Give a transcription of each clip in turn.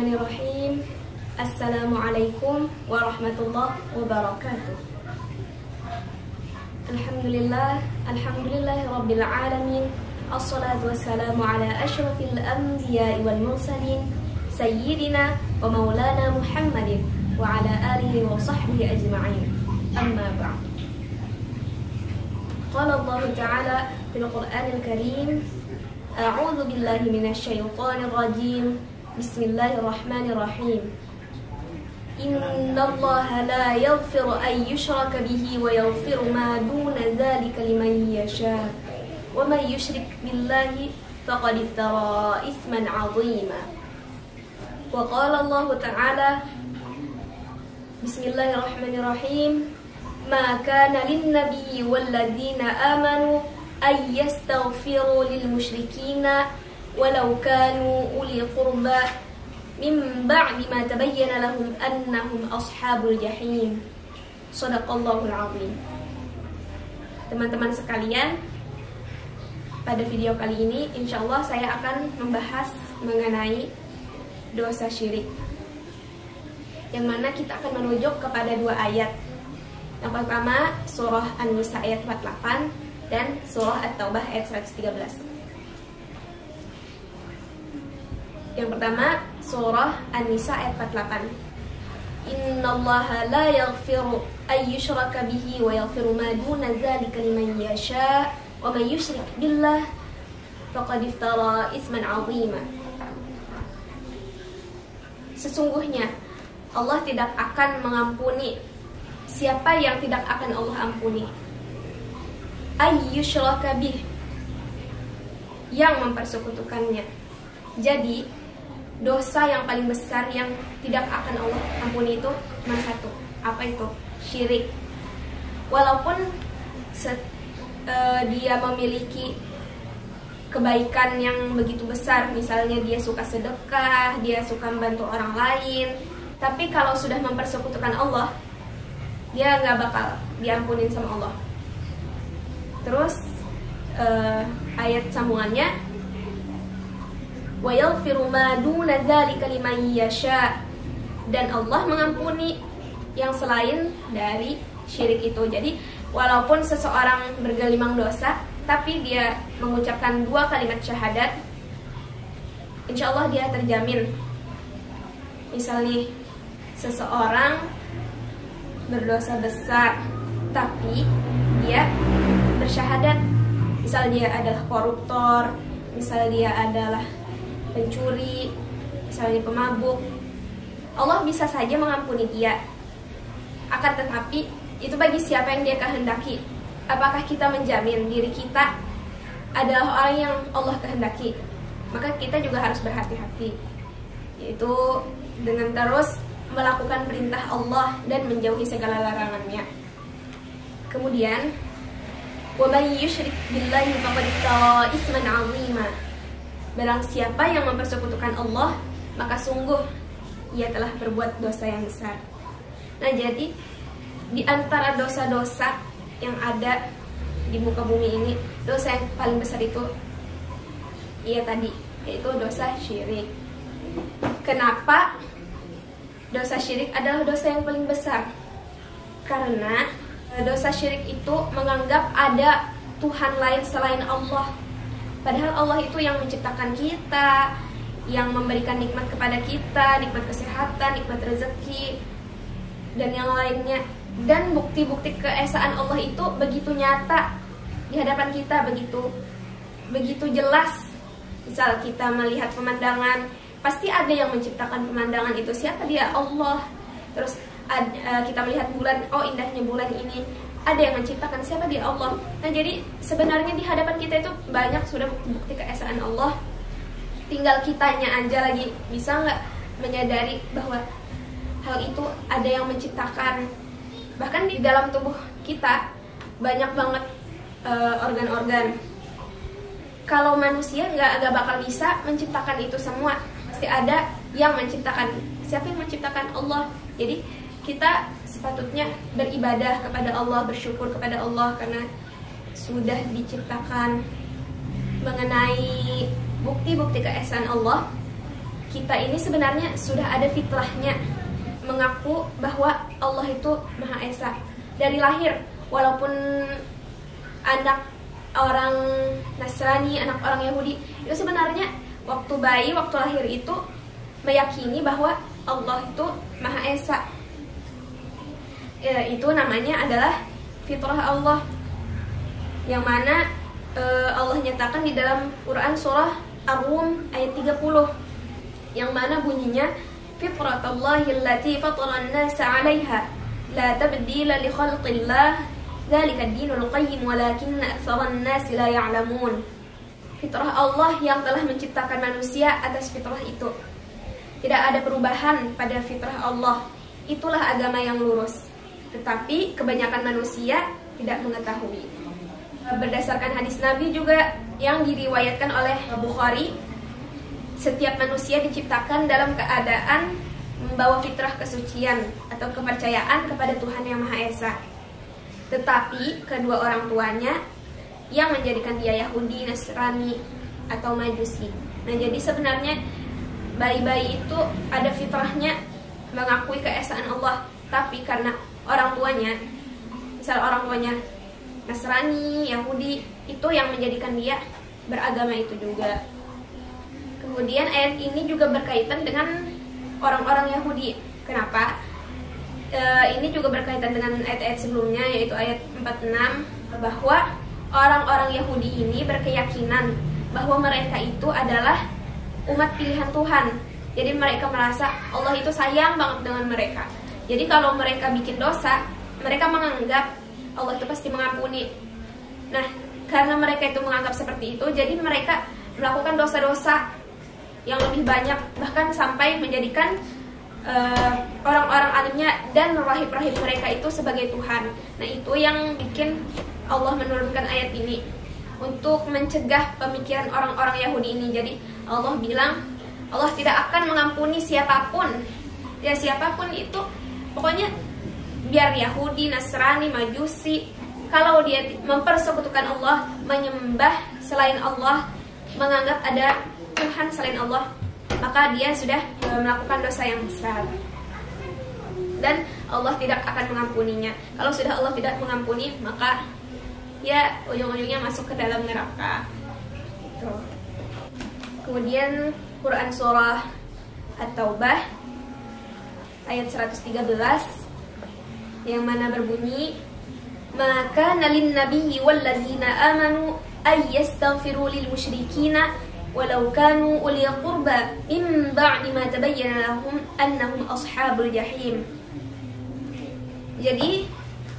Bismillahirrahmanirrahim. Assalamualaikum warahmatullahi wabarakatuh. Alhamdulillahi rabbil alamin. Assalatu wassalamu ala asyrafil anbiya'i wal mursalin sayyidina wa maulana Muhammadin wa ala alihi wa sahbihi ajma'in. Amma ba'd. Qala Allah Ta'ala fil Qur'anil Karim, a'udzu billahi minasyaitonir rajim. Bismillahirrahmanirrahim. Innallaha la yaghfiru an yushraka bihi wa yaghfiru ma duna dzalika liman yasha. Wa man yushrik billahi faqad iftara itsman 'azima. Wa qala Allah Ta'ala, Bismillahirrahmanirrahim. Ma kana lin-nabiyyi wal ladzina amanu ay yastaghfiru lil musyrikina walau kanu uli qurba min ba'di ma tabayyana lahum annahum ashabul jahim. Shadaqallahul azim. Teman-teman sekalian, pada video kali ini insyaallah saya akan membahas mengenai dosa syirik, yang mana kita akan merujuk kepada dua ayat. Yang pertama surah An-Nisa ayat 48 dan surah At-Taubah ayat 113. Yang pertama surah An-Nisa ayat 48. Innallaha la yaghfiru ay yushraka bihi wa yaghfiru ma duna dzalika liman yasha wa man yusyrik billah faqad iftara itsman 'azima. Sesungguhnya Allah tidak akan mengampuni siapa yang tidak akan Allah ampuni. Ay yushraka bih, yang mempersekutukannya. Jadi dosa yang paling besar yang tidak akan Allah ampuni itu cuma satu. Apa itu? Syirik. Walaupun dia memiliki kebaikan yang begitu besar, misalnya dia suka sedekah, dia suka membantu orang lain, tapi kalau sudah mempersekutukan Allah, dia nggak bakal diampunin sama Allah. Terus ayat sambungannya, wa yaghfiru ma duna dzalika liman yasha, dan Allah mengampuni yang selain dari syirik itu. Jadi walaupun seseorang bergelimang dosa tapi dia mengucapkan dua kalimat syahadat, insya Allah dia terjamin. Misalnya seseorang berdosa besar tapi dia bersyahadat, misal dia adalah koruptor, misal dia adalah pencuri, misalnya pemabuk, Allah bisa saja mengampuni dia. Akan tetapi itu bagi siapa yang dia kehendaki. Apakah kita menjamin diri kita adalah orang yang Allah kehendaki? Maka kita juga harus berhati-hati, yaitu dengan terus melakukan perintah Allah dan menjauhi segala larangannya. Kemudian, wa may yusyrik billahi faqad iftara itsman 'azima. Barang siapa yang mempersekutukan Allah, maka sungguh ia telah berbuat dosa yang besar. Nah, jadi di antara dosa-dosa yang ada di muka bumi ini, dosa yang paling besar itu yaitu dosa syirik. Kenapa dosa syirik adalah dosa yang paling besar? Karena dosa syirik itu menganggap ada Tuhan lain selain Allah. Padahal Allah itu yang menciptakan kita, yang memberikan nikmat kepada kita, nikmat kesehatan, nikmat rezeki, dan yang lainnya. Dan bukti-bukti keesaan Allah itu begitu nyata di hadapan kita, begitu jelas. Misal kita melihat pemandangan, pasti ada yang menciptakan pemandangan itu. Siapa dia? Allah. Terus kita melihat bulan, oh indahnya bulan ini, ada yang menciptakan. Siapa dia? Allah. Nah, jadi sebenarnya di hadapan kita itu banyak sudah bukti keesaan Allah. Tinggal kitanya aja lagi bisa nggak menyadari bahwa hal itu ada yang menciptakan. Bahkan di dalam tubuh kita banyak banget organ-organ. Kalau manusia nggak bakal bisa menciptakan itu semua. Pasti ada yang menciptakan. Siapa yang menciptakan? Allah. Jadi kita sepatutnya beribadah kepada Allah, bersyukur kepada Allah karena sudah diciptakan. Mengenai bukti-bukti keesaan Allah, kita ini sebenarnya sudah ada fitrahnya mengaku bahwa Allah itu Maha Esa dari lahir. Walaupun anak orang Nasrani, anak orang Yahudi, itu sebenarnya waktu bayi, waktu lahir itu meyakini bahwa Allah itu Maha Esa. Ya, itu namanya adalah fitrah Allah, yang mana Allah nyatakan di dalam Quran surah Ar-Rum ayat 30, yang mana bunyinya fitratallahi allati fatara an-nasa 'alaiha la tabdila li khalqillah dzalika ad-dinul qayyim walakinna aktsaran nasi la ya'lamun. Fitrah Allah yang telah menciptakan manusia atas fitrah itu. Tidak ada perubahan pada fitrah Allah. Itulah agama yang lurus. Tetapi kebanyakan manusia tidak mengetahui. Berdasarkan hadis Nabi juga yang diriwayatkan oleh Bukhari, setiap manusia diciptakan dalam keadaan membawa fitrah kesucian atau kepercayaan kepada Tuhan yang Maha Esa. Tetapi kedua orang tuanya yang menjadikan dia Yahudi, Nasrani, atau Majusi. Nah, jadi sebenarnya bayi-bayi itu ada fitrahnya mengakui keesaan Allah, tapi karena orang tuanya, misal orang tuanya Nasrani, Yahudi, itu yang menjadikan dia beragama itu juga. Kemudian ayat ini juga berkaitan dengan orang-orang Yahudi. Kenapa? Ini juga berkaitan dengan ayat-ayat sebelumnya, yaitu ayat 46, bahwa orang-orang Yahudi ini berkeyakinan bahwa mereka itu adalah umat pilihan Tuhan. Jadi mereka merasa Allah itu sayang banget dengan mereka. Jadi kalau mereka bikin dosa, mereka menganggap Allah itu pasti mengampuni. Nah, karena mereka itu menganggap seperti itu, jadi mereka melakukan dosa-dosa yang lebih banyak, bahkan sampai menjadikan orang-orang alimnya dan rahib-rahib mereka itu sebagai Tuhan. Nah, itu yang bikin Allah menurunkan ayat ini untuk mencegah pemikiran orang-orang Yahudi ini. Jadi Allah bilang Allah tidak akan mengampuni siapapun. Ya, siapapun itu, pokoknya biar Yahudi, Nasrani, Majusi, kalau dia mempersekutukan Allah, menyembah selain Allah, menganggap ada Tuhan selain Allah, maka dia sudah melakukan dosa yang besar dan Allah tidak akan mengampuninya. Kalau sudah Allah tidak mengampuni, maka ya ujung-ujungnya masuk ke dalam neraka. Gitu. Kemudian Quran surah At-Taubah ayat 113 yang mana berbunyi, maka nalin nabiyyi walladzina amanu ay yastaghfiru lil musyrikina walau kanu uli qurba min ba'di ma tabayyana lahum annahum ashabul jahim. Jadi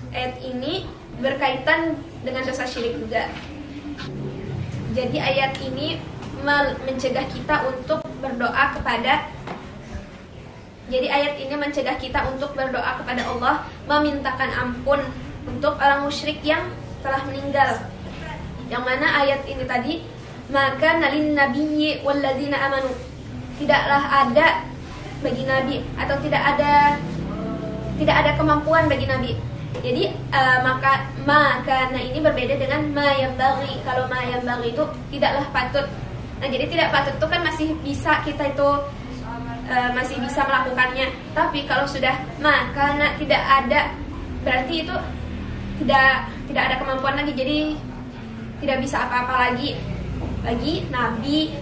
ayat ini berkaitan dengan dosa syirik juga. Jadi ayat ini mencegah kita untuk berdoa kepada Allah, memintakan ampun untuk orang musyrik yang telah meninggal. Yang mana ayat ini tadi, maka nalin nabiyyi walladzina amanu, tidaklah ada bagi nabi atau tidak ada kemampuan bagi nabi. Jadi maka nah ini berbeda dengan ma yambaghi. Kalau ma yambaghi itu tidaklah patut. Nah, jadi tidak patut itu kan masih bisa kita itu masih bisa melakukannya. Tapi kalau sudah karena tidak ada, berarti itu tidak ada kemampuan lagi. Jadi tidak bisa apa-apa lagi bagi nabi,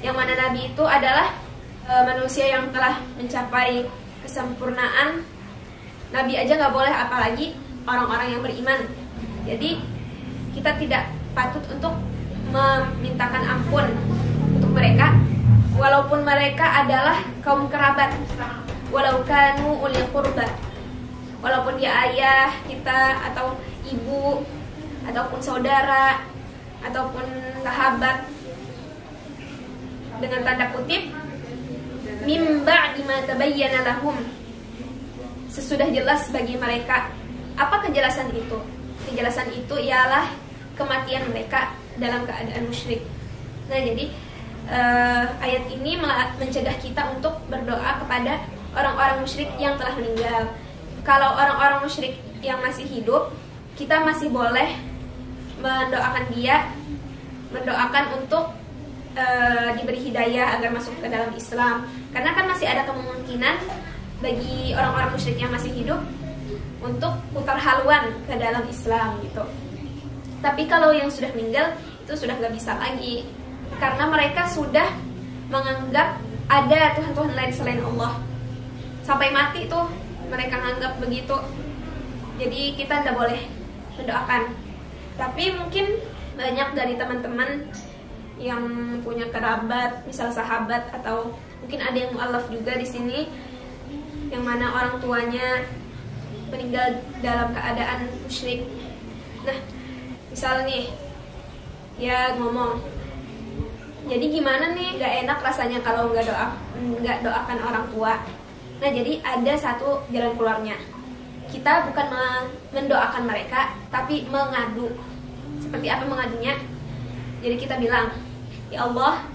yang mana nabi itu adalah manusia yang telah mencapai kesempurnaan. Nabi aja nggak boleh, apalagi orang-orang yang beriman. Jadi kita tidak patut untuk memintakan ampun untuk mereka, walaupun mereka adalah kaum kerabat, walau kanu uli qurba, walaupun dia ayah kita atau ibu ataupun saudara ataupun sahabat, dengan tanda kutip mim ba'di ma tabayyana lahum, sesudah jelas bagi mereka. Apa kejelasan itu? Kejelasan itu ialah kematian mereka dalam keadaan musyrik. Nah, jadi ayat ini mencegah kita untuk berdoa kepada orang-orang musyrik yang telah meninggal. Kalau orang-orang musyrik yang masih hidup, kita masih boleh mendoakan dia, mendoakan untuk diberi hidayah agar masuk ke dalam Islam. Karena kan masih ada kemungkinan bagi orang-orang musyrik yang masih hidup untuk putar haluan ke dalam Islam gitu. Tapi kalau yang sudah meninggal itu sudah nggak bisa lagi, karena mereka sudah menganggap ada Tuhan-Tuhan lain selain Allah. Sampai mati tuh mereka menganggap begitu. Jadi kita tidak boleh mendoakan. Tapi mungkin banyak dari teman-teman yang punya kerabat, misal sahabat, atau mungkin ada yang mu'alaf juga di sini, yang mana orang tuanya meninggal dalam keadaan musyrik. Nah, misal nih, dia ngomong, jadi gimana nih, gak enak rasanya kalau nggak doakan orang tua. Nah, jadi ada satu jalan keluarnya. Kita bukan mendoakan mereka, tapi mengadu. Seperti apa mengadunya? Jadi kita bilang, ya Allah,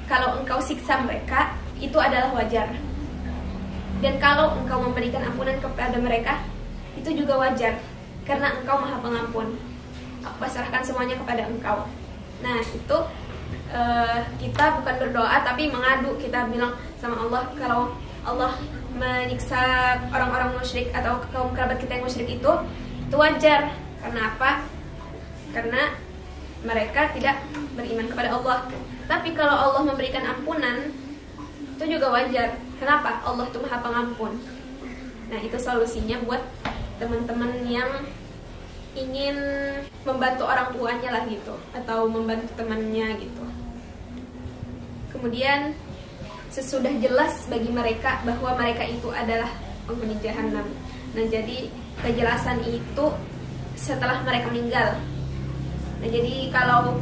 kalau engkau siksa mereka, itu adalah wajar. Dan kalau engkau memberikan ampunan kepada mereka, itu juga wajar, karena engkau maha pengampun. Aku pasrahkan semuanya kepada engkau. Nah, itu kita bukan berdoa, tapi mengadu. Kita bilang sama Allah, kalau Allah menyiksa orang-orang musyrik atau kaum kerabat kita yang musyrik itu wajar. Karena apa? Karena mereka tidak beriman kepada Allah. Tapi kalau Allah memberikan ampunan, itu juga wajar. Kenapa? Allah itu maha pengampun. Nah, itu solusinya buat teman-teman yang ingin membantu orang tuanya lah gitu, atau membantu temannya gitu. Kemudian sesudah jelas bagi mereka bahwa mereka itu adalah penghuni jahanam. Nah, jadi kejelasan itu setelah mereka meninggal. Nah, jadi kalau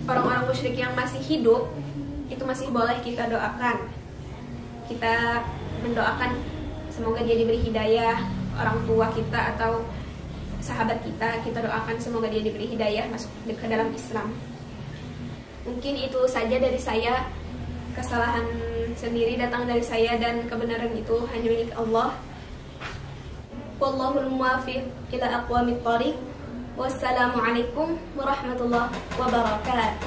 orang-orang musyrik yang masih hidup, itu masih boleh kita doakan. Kita mendoakan semoga dia diberi hidayah, orang tua kita atau sahabat kita doakan semoga dia diberi hidayah masuk ke dalam Islam. Mungkin itu saja dari saya. Kesalahan sendiri datang dari saya dan kebenaran itu hanya milik Allah. Wallahul muwaffiq ila aqwamit thoriq. Wassalamualaikum warahmatullahi wabarakatuh.